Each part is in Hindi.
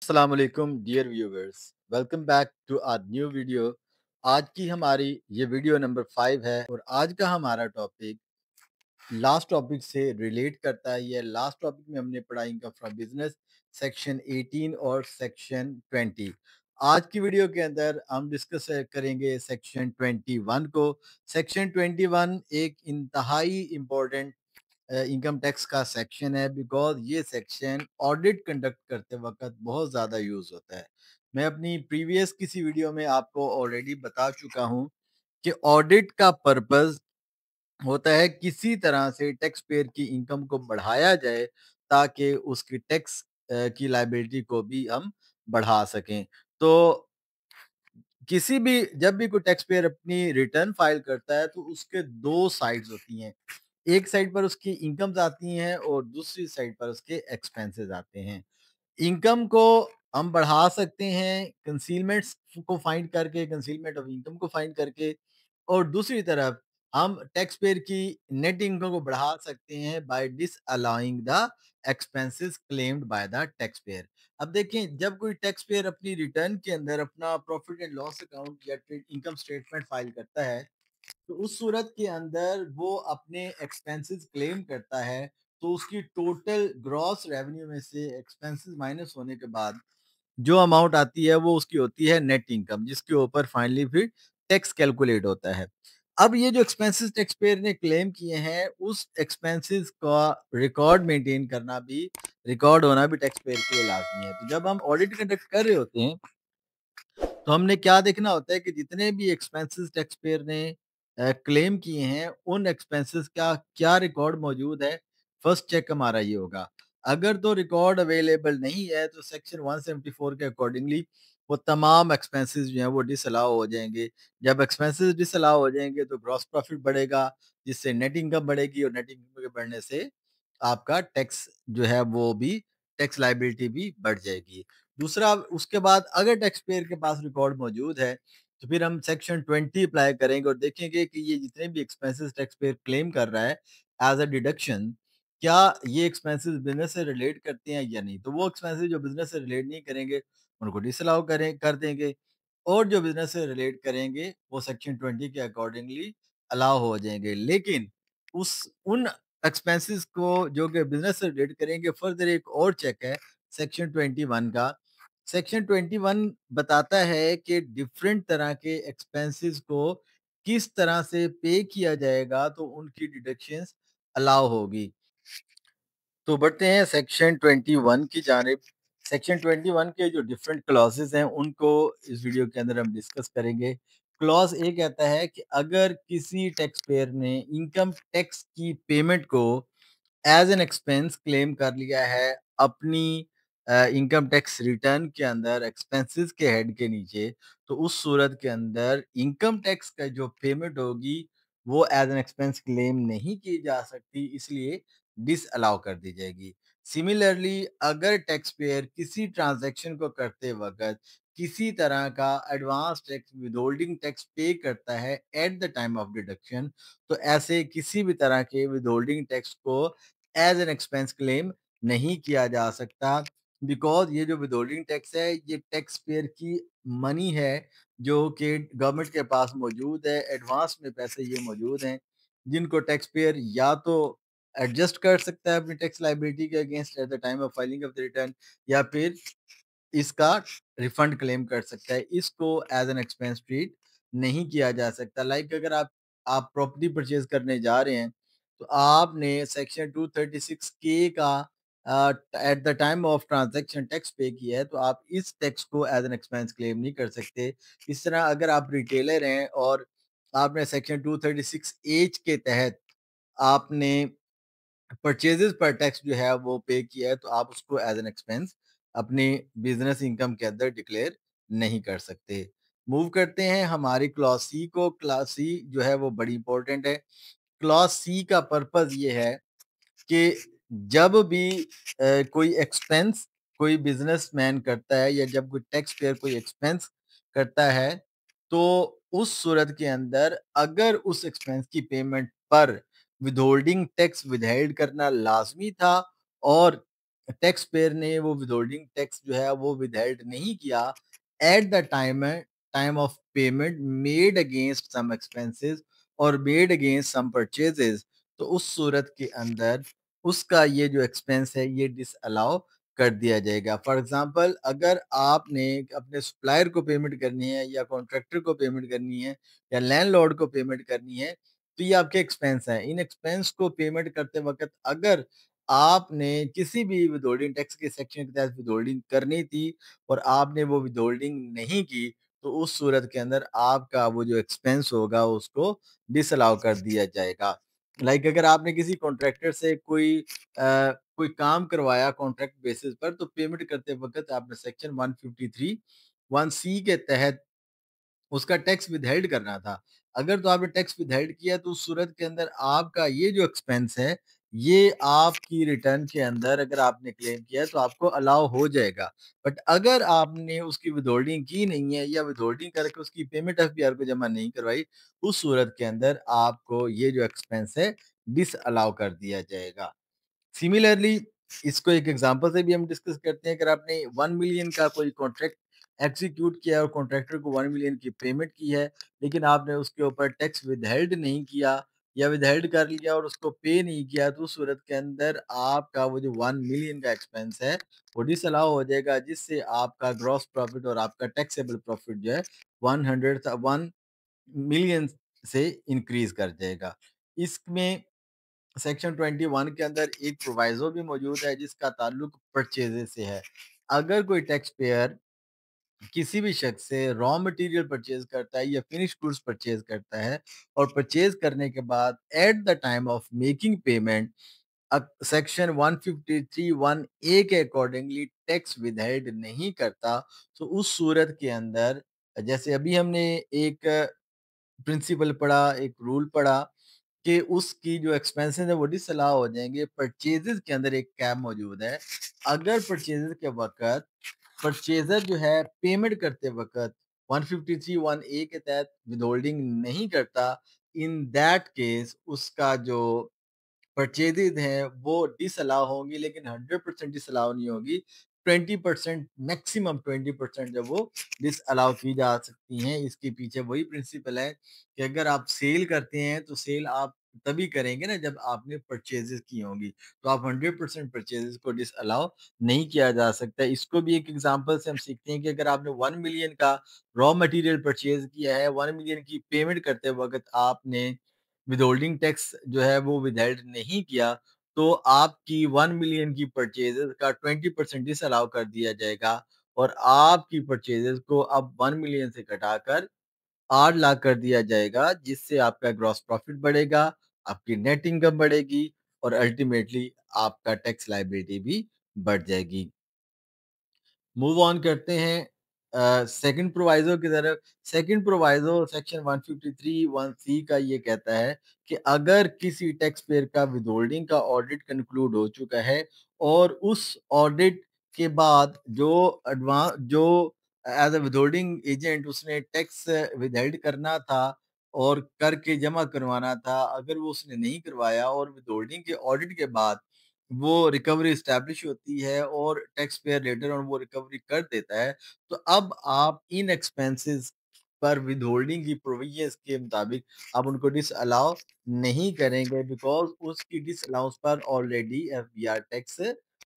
अस्सलाम वालेकुम dear viewers, welcome back to our new video. आज की हमारी ये वीडियो नंबर 5 है और आज का हमारा टॉपिक लास्ट टॉपिक से रिलेट करता है। ये लास्ट टॉपिक में हमने पढ़ा इनकम फ्रॉम बिजनेस सेक्शन 18 और सेक्शन 20। आज की वीडियो के अंदर हम डिस्कस करेंगे सेक्शन 21 को। सेक्शन 21 एक इंतहाई इम्पोर्टेंट इनकम टैक्स का सेक्शन है, बिकॉज ये सेक्शन ऑडिट कंडक्ट करते वक्त बहुत ज़्यादा यूज़ होता है। मैं अपनी प्रीवियस किसी वीडियो में आपको ऑलरेडी बता चुका हूँ कि ऑडिट का पर्पस होता है किसी तरह से टैक्स पेयर की इनकम को बढ़ाया जाए ताकि उसकी टैक्स की लाइबिलिटी को भी हम बढ़ा सकें। तो किसी भी जब भी कोई टैक्स पेयर अपनी रिटर्न फाइल करता है तो उसके दो साइड्स होती हैं। एक साइड पर उसकी इनकम्स आती हैं और दूसरी साइड पर उसके एक्सपेंसेस आते हैं। इनकम को हम बढ़ा सकते हैं कंसीलमेंट्स को फाइंड करके, कंसीलमेंट ऑफ इनकम को फाइंड करके, और दूसरी तरफ हम टैक्स पेयर की नेट इनकम को बढ़ा सकते हैं by disallowing the expenses claimed by the tax payer. अब देखें, जब कोई टैक्स पेयर अपनी रिटर्न के अंदर अपना प्रॉफिट एंड लॉस अकाउंट या इनकम स्टेटमेंट फाइल करता है तो उस सूरत के अंदर वो अपने एक्सपेंसेस क्लेम करता है। तो उसकी टोटल ग्रॉस रेवेन्यू में से एक्सपेंसेस माइनस होने के बाद जो अमाउंट आती है वो उसकी होती है नेट इनकम, जिसके ऊपर फाइनली फिर टैक्स कैलकुलेट होता है। अब ये जो एक्सपेंसेस टैक्स पेयर ने क्लेम किए हैं उस एक्सपेंसेस का रिकॉर्ड मेंटेन करना भी, रिकॉर्ड होना भी टैक्स पेयर के लिए लाजमी है। तो जब हम ऑडिट कंडक्ट कर रहे होते हैं तो हमने क्या देखना होता है कि जितने भी एक्सपेंसेस टैक्स पेयर ने क्लेम किए हैं उन एक्सपेंसेस का क्या रिकॉर्ड मौजूद है। फर्स्ट चेक हमारा ये होगा। अगर तो रिकॉर्ड अवेलेबल नहीं है तो सेक्शन 174 के अकॉर्डिंगली वो तमाम एक्सपेंसेस जो हैं वो डिसअलाउ हो जाएंगे। जब एक्सपेंसेस डिसअलाउ हो जाएंगे तो ग्रॉस प्रॉफिट बढ़ेगा, जिससे नेट इनकम बढ़ेगी, और नेट इनकम के बढ़ने से आपका टैक्स जो है वो भी, टैक्स लाइबिलिटी भी बढ़ जाएगी। दूसरा, उसके बाद अगर टैक्स पेयर के पास रिकॉर्ड मौजूद है तो फिर हम सेक्शन 20 अप्लाई करेंगे और देखेंगे कि ये जितने भी एक्सपेंसेस टैक्स पेयर क्लेम कर रहा है एज अ डिडक्शन, क्या ये एक्सपेंसेस बिजनेस से रिलेट करते हैं या नहीं। तो वो एक्सपेंसेस जो बिजनेस से रिलेट नहीं करेंगे उनको डिसअलाउ कर देंगे, और जो बिजनेस से रिलेट करेंगे वो सेक्शन 20 के अकॉर्डिंगली अलाउ हो जाएंगे। लेकिन उस उन एक्सपेंसेस को जो कि बिजनेस से रिलेट करेंगे, फर्दर एक और चेक है सेक्शन 21 का। सेक्शन 21 बताता है कि डिफरेंट तरह के एक्सपेंसेस को किस तरह से पे किया जाएगा तो उनकी डिडक्शंस अलाउ होगी। तो बढ़ते हैं सेक्शन 21 की जानिब। सेक्शन 21 के जो डिफरेंट क्लॉजेस हैं उनको इस वीडियो के अंदर हम डिस्कस करेंगे। क्लॉज ए कहता है कि अगर किसी टैक्स पेयर ने इनकम टैक्स की पेमेंट को एज एन एक्सपेंस क्लेम कर लिया है अपनी इनकम टैक्स रिटर्न के अंदर एक्सपेंसेस के हेड के नीचे, तो उस सूरत के अंदर इनकम टैक्स का जो पेमेंट होगी वो एज एन एक्सपेंस क्लेम नहीं की जा सकती, इसलिए डिसअलाउ कर दी जाएगी। सिमिलरली, अगर टैक्स पेयर किसी ट्रांजैक्शन को करते वक्त किसी तरह का एडवांस टैक्स विदहोल्डिंग टैक्स पे करता है eight the time of deduction, तो ऐसे किसी भी तरह के विदहोल्डिंग टैक्स को एज एन एक्सपेंस क्लेम नहीं किया जा सकता, बिकॉज ये जो विदहोल्डिंग टैक्स है ये टैक्स पेयर की मनी है जो कि गवर्नमेंट के पास मौजूद है, एडवांस में पैसे ये मौजूद हैं जिनको टैक्स पेयर या तो एडजस्ट कर सकता है अपनी टैक्स लाइबिलिटी के against eight the time of filing of the return, या फिर इसका रिफंड क्लेम कर सकता है। इसको एज एन एक्सपेंस ट्रीट नहीं किया जा सकता। लाइक अगर आप प्रॉपर्टी परचेज करने जा रहे हैं तो आपने सेक्शन 236 के का eight the time of transaction tax पे किया है तो आप इस टैक्स को एज एन एक्सपेंस क्लेम नहीं कर सकते। इस तरह अगर आप रिटेलर हैं और आपने सेक्शन 236 एच के तहत आपने परचेजेस पर टैक्स जो है वो पे किया है तो आप उसको एज एन एक्सपेंस अपनी बिजनेस इनकम के अंदर डिक्लेयर नहीं कर सकते। मूव करते हैं हमारी क्लॉज सी को। क्लॉज सी जो है वो बड़ी इंपॉर्टेंट है। क्लॉज सी का पर्पस ये है कि जब भी कोई एक्सपेंस कोई बिजनेसमैन करता है या जब कोई टैक्स पेयर कोई एक्सपेंस करता है तो उस सूरत के अंदर अगर उस एक्सपेंस की पेमेंट पर विदहोल्डिंग टैक्स विदहेल्ड करना लाजमी था और टैक्स पेयर ने वो विथहोल्डिंग टैक्स जो है वो विदहेल्ड नहीं किया at the time of payment made against some expenses और मेड अगेंस्ट सम परचेजेस, तो उस सूरत के अंदर उसका ये जो एक्सपेंस है ये डिसअलाउ कर दिया जाएगा। फॉर एग्जांपल, अगर आपने अपने सप्लायर को पेमेंट करनी है या कॉन्ट्रैक्टर को पेमेंट करनी है या लैंडलॉर्ड को पेमेंट करनी है, तो ये आपके एक्सपेंस हैं। इन एक्सपेंस को पेमेंट करते वक़्त अगर आपने किसी भी विथहोल्डिंग टैक्स के सेक्शन के तहत विथहोल्डिंग करनी थी और आपने वो विथहोल्डिंग नहीं की, तो उस सूरत के अंदर आपका वो जो एक्सपेंस होगा उसको डिसअलाउ कर दिया जाएगा। अगर आपने किसी कॉन्ट्रैक्टर से कोई काम करवाया कॉन्ट्रैक्ट बेसिस पर, तो पेमेंट करते वक़्त आपने सेक्शन 153 1 सी के तहत उसका टैक्स विथहेल्ड करना था। अगर तो आपने टैक्स विथहेल्ड किया, तो उस सूरत के अंदर आपका ये जो एक्सपेंस है, ये आपकी रिटर्न के अंदर अगर आपने क्लेम किया है तो आपको अलाउ हो जाएगा। बट अगर आपने उसकी विथहोल्डिंग की नहीं है या विथहोल्डिंग करके उसकी पेमेंट एफबीआर को जमा नहीं करवाई, उस सूरत के अंदर आपको ये जो एक्सपेंस है डिसअलाउ कर दिया जाएगा। सिमिलरली, इसको एक एग्जांपल से भी हम डिस्कस करते हैं। अगर आपने 1 मिलियन का कोई कॉन्ट्रैक्ट एग्जीक्यूट किया और कॉन्ट्रैक्टर को 1 मिलियन की पेमेंट की है, लेकिन आपने उसके ऊपर टैक्स विथहेल्ड नहीं किया या विथहेल्ड कर लिया और उसको पे नहीं किया, तो उस सूरत के अंदर आपका वो जो 1 मिलियन का एक्सपेंस है, वो डिसअलाउ हो जाएगा, जिससे आपका ग्रॉस प्रॉफिट और आपका टैक्सेबल प्रॉफिट जो है 1 मिलियन से इंक्रीज कर जाएगा। इसमें सेक्शन 21 के अंदर एक प्रोवाइजो भी मौजूद है जिसका ताल्लुक परचेजेस से है। अगर कोई टैक्स पेयर किसी भी शख्स से रॉ मटेरियल परचेज करता है या फिनिश गुड्स परचेज करता है और परचेज करने के बाद eight the time of making payment section 153 1 ए के अकॉर्डिंगली टैक्स विदहेल्ड नहीं करता, तो उस सूरत के अंदर, जैसे अभी हमने एक प्रिंसिपल पढ़ा, एक रूल पढ़ा कि उसकी जो एक्सपेंसेस है वो डिसअलाउ हो जाएँगे। परचेज़ेज़ के अंदर एक कैप मौजूद है। अगर परचेज़ेज़ के वक़्त परचेज़र जो है पेमेंट करते वक़्त 153 ए के तहत विथहोल्डिंग नहीं करता, इन दैट केस उसका जो परचेज़ेज़ हैं वो डिसअलाउ होंगी, लेकिन 100% डिसअलाउ नहीं होगी। 20% मैक्सिमम 20% जो वो डिसअलाउ की जा सकती हैं। इसके पीछे वही प्रिंसिपल है कि अगर आप सेल करते हैं तो सेल आप तभी करेंगे ना जब आपने परचेज़ेज़ की होंगी। तो आप 100% परचेज़ेज़ को डिसअलाउ नहीं किया जा सकता। इसको भी एक एग्ज़ाम्पल से हम सीखते हैं कि अगर आपने 1 मिलियन का रॉ मटेरियल परचेज़ किया है, 1 मिलियन की पेमेंट करते वक़्त आपने विथहोल्डिंग टैक्स जो है वो विथहेल्ड नहीं किया, तो आपकी 1 मिलियन की परचेज़ेज़ का 20% डिसअलाउ कर दिया जाएगा और आपकी परचेज़ेज़ को अब 1 मिलियन से घटाकर 8 लाख कर दिया जाएगा, जिससे आपका ग्रॉस प्रॉफिट बढ़ेगा, आपकी नेट इनकम बढ़ेगी और अल्टीमेटली आपका टैक्स लायबिलिटी भी बढ़ जाएगी। मूव ऑन करते हैं सेकंड प्रोविज़ो की तरफ। सेकंड प्रोविज़ो सेक्शन 153 1 सी का ये कहता है कि अगर किसी टैक्स पेयर का विथहोल्डिंग का ऑडिट कंक्लूड हो चुका है और उस ऑडिट के बाद जो एज़ अ विथहोल्डिंग एजेंट उसने टैक्स विथहेल्ड करना था और करके जमा करवाना था, अगर वो उसने नहीं करवाया और विथहोल्डिंग के ऑडिट के बाद वो रिकवरी एस्टेब्लिश होती है और टैक्स पेयर लेटर ऑन वो रिकवरी कर देता है, तो अब आप इन एक्सपेंसेस पर विथहोल्डिंग की प्रोविजंस के मुताबिक आप उनको डिसअलाउ नहीं करेंगे, बिकॉज़ उसकी डिसअलाउंस पर ऑलरेडी एफबीआर टैक्स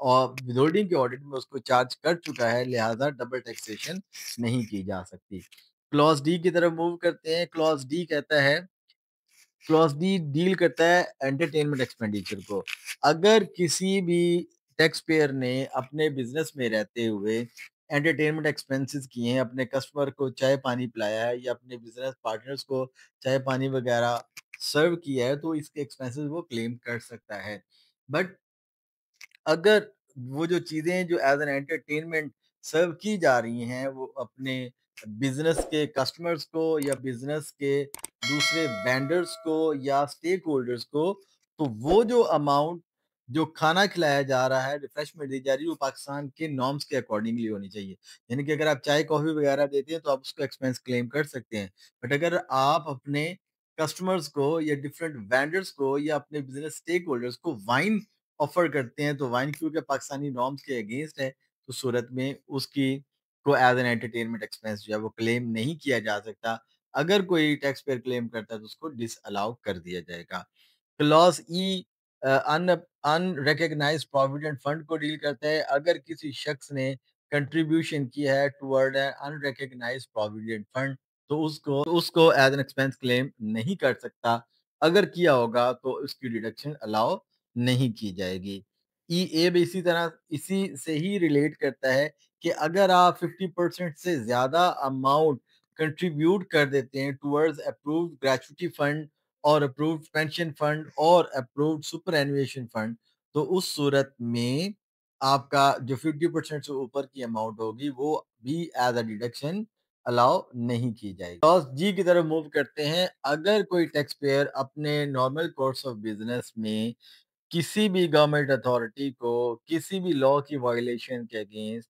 और विथहोल्डिंग के ऑडिट में उसको चार्ज कर चुका है, लिहाजा डबल टैक्सेशन नहीं की जा सकती। क्लॉज़ डी की तरफ मूव करते हैं। क्लॉज़ डी कहता है, क्लॉज़ डी डील करता है एंटरटेनमेंट एक्सपेंडिचर को। अगर किसी भी टैक्स पेयर ने अपने बिज़नेस में रहते हुए एंटरटेनमेंट एक्सपेंसेस किए हैं, अपने कस्टमर को चाय-पानी पिलाया है या अपने बिज़नेस पार्टनर्स को चाय-पानी वगैरह सर्व किया है, तो इसके एक्सपेंसेस वो क्लेम कर सकता है। बट अगर वो जो चीज़ें जो एज़ एन एंटरटेनमेंट सर्व की जा रही हैं, वो अपने बिज़नेस के कस्टमर्स को या बिज़नेस के दूसरे वेंडर्स को या स्टेक होल्डर्स को, तो वो जो अमाउंट जो खाना खिलाया जा रहा है, रिफ्रेशमेंट दी जा रही है, वो पाकिस्तान के नॉर्म्स के अकॉर्डिंगली होनी चाहिए। यानी कि अगर आप चाय, कॉफ़ी वगैरह देते हैं, तो आप उसको एक्सपेंस क्लेम कर सकते हैं। बट अगर आप अपने कस्टमर्स को या डिफरेंट वेंडर्स को या अपने बिज़नेस स्टेक होल्डर्स को वाइन ऑफ़र करते हैं, तो वाइन क्योंकि पाकिस्तानी नॉर्म्स के अगेंस्ट है, तो सूरत में उसकी को एज़ एन एंटरटेनमेंट एक्सपेंस जो है वो क्लेम नहीं किया जा सकता। अगर कोई टैक्स पेयर क्लेम करता है तो उसको डिसअलाउ कर दिया जाएगा। Clause E unrecognised provident fund को डील करता है। अगर किसी शख्स ने कंट्रीब्यूशन किया है toward an unrecognised provident fund तो उसको एज़ एन एक्सपेंस क्लेम नहीं कर सकता। अगर किया होगा तो उसकी डिडक्शन अलाउ नहीं की जाएगी। ईए भी इसी से ही रिलेट करता है कि अगर आप 50% से ज़्यादा अमाउंट कंट्रीब्यूट कर देते हैं टुवर्ड्स अप्रूव्ड ग्रेच्युटी फंड और अप्रूव्ड पेंशन फंड और अप्रूव्ड सुपरएनुएशन फंड, तो उस सूरत में आपका जो 50% से ऊपर की अमाउंट होगी वो भी एज़ अ डिडक्शन अलाउ नहीं की जाएगी। क्लॉज़ जी की तरफ मूव करते हैं। अगर कोई टैक्स पेयर अपने नॉर्मल कोर्स ऑफ बिज़नेस में किसी भी गवर्नमेंट अथॉरिटी को किसी भी लॉ की वायलेशन के अगेंस्ट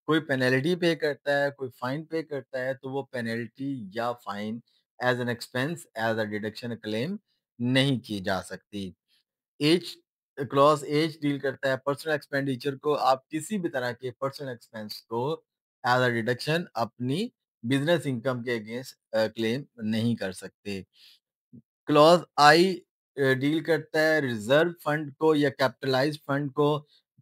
कोई पेनल्टी पे करता है, कोई फाइन पे करता है, तो वो पेनल्टी या fine as an expense as a deduction claim नहीं की जा सकती। एज क्लॉज़ एज डील करता है पर्सनल एक्सपेंडिचर को आप किसी भी तरह के पर्सनल एक्सपेंस को एज़ अ डिडक्शन अपनी बिज़नेस इनकम के अगेंस्ट क्लेम नहीं कर सकते। क्लॉज़ आई डील करता है रिज़र्व फंड को या कैपिटलाइज़्ड फंड को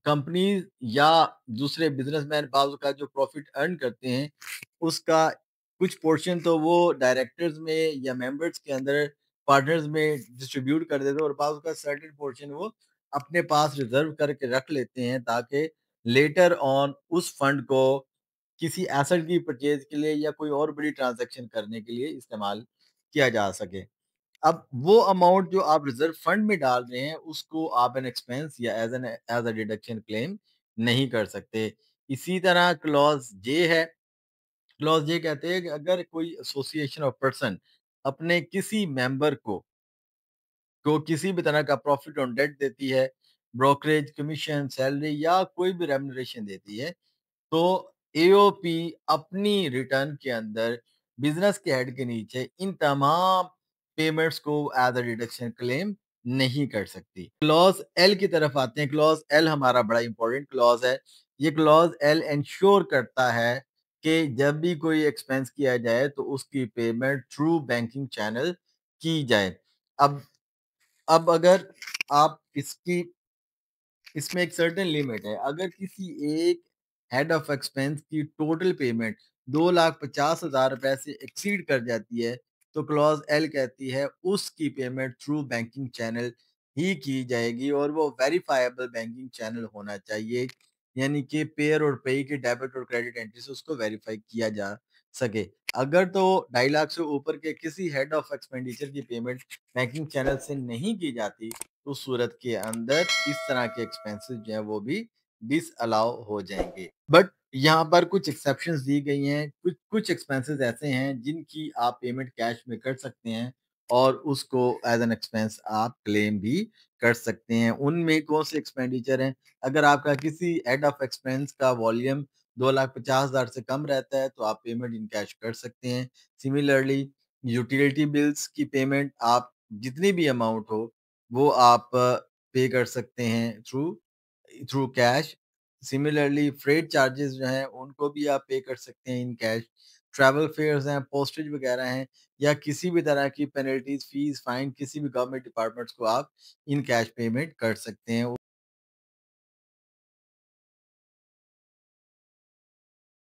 कंपनीज़ या दूसरे बिज़नेसमैन बाज़ औक़ात जो प्रॉफ़िट अर्न करते हैं, उसका कुछ पोर्शन तो वो डायरेक्टर्स में या मेंबर्स के अंदर पार्टनर्स में डिस्ट्रीब्यूट कर देते हैं और बाज़ औक़ात सर्टेन पोर्शन वो अपने पास रिज़र्व करके रख लेते हैं ताकि लेटर ऑन उस फंड को किसी एसेट की परचेज़ के लिए या कोई और बड़ी ट्रांज़ैक्शन करने के लिए इस्तेमाल किया जा सके। अब वो अमाउंट जो आप रिज़र्व फंड में डाल रहे हैं, उसको आप एन एक्सपेंस या एज़ अ डिडक्शन क्लेम नहीं कर सकते। इसी तरह क्लॉज़ जे है, क्लॉज़ जे कहते हैं कि अगर कोई एसोसिएशन ऑफ पर्सन अपने किसी मेंबर को किसी भी तरह का प्रॉफ़िट ऑन डेट देती है, ब्रोकरेज, कमीशन, सैलरी या कोई भी रेम्युनरेशन देती है, तो एओपी अपनी रिटर्न के अंदर बिज़नेस के हेड के नीचे इन तमाम पेमेंट्स को एज़ अ डिडक्शन क्लेम नहीं कर सकती। क्लॉज़ एल की तरफ आते हैं। क्लॉज़ एल हमारा बड़ा इंपॉर्टेंट क्लॉज़ है। ये क्लॉज़ एल एंश्योर करता है कि जब भी कोई एक्सपेंस किया जाए तो उसकी पेमेंट थ्रू बैंकिंग चैनल की जाए। अब अगर आप इसमें एक सर्टेन लिमिट है। अगर किसी एक हेड ऑफ एक्सपेंस की टोटल पेमेंट 2,50,000 रुपए से एक्सीड कर जाती है, तो क्लॉज़ एल कहती है उसकी पेमेंट थ्रू बैंकिंग चैनल ही की जाएगी और वो वेरिफाएबल बैंकिंग चैनल होना चाहिए। यानी कि पेयर और पे की डेबिट और क्रेडिट एंट्री से उसको वेरीफाई किया जा सके। अगर तो 2.5 लाख से ऊपर के किसी हेड ऑफ एक्सपेंडिचर की पेमेंट बैंकिंग चैनल से नहीं की जाती, उस सूरत के अंदर इस तरह के एक्सपेंसेस जो हैं वो भी डिसअलाउ हो जाएँगे। बट यहाँ पर कुछ एक्सेप्शंस दी गई हैं, कुछ कुछ एक्सपेंसेस ऐसे हैं जिनकी आप पेमेंट कैश में कर सकते हैं और उसको एज़ एन एक्सपेंस आप क्लेम भी कर सकते हैं। उनमें कौन से एक्सपेंडिचर हैं? अगर आपका किसी हेड ऑफ एक्सपेंस का वॉल्यूम 2,50,000 से कम रहता है तो आप पेमेंट इन कैश कर सकते हैं। सिमिलरली यूटिलिटी बिल्स की पेमेंट आप जितनी भी अमाउंट हो वो आप पे कर सकते हैं through through cash. Similarly freight charges जो हैं उनको भी आप पे कर सकते हैं इन कैश। ट्रैवल फेयर्स हैं, पोस्टेज वगैरह हैं या किसी भी तरह की पेनल्टीज़, फीस, फाइन किसी भी गवर्नमेंट डिपार्टमेंट्स को आप इन कैश पेमेंट कर सकते हैं।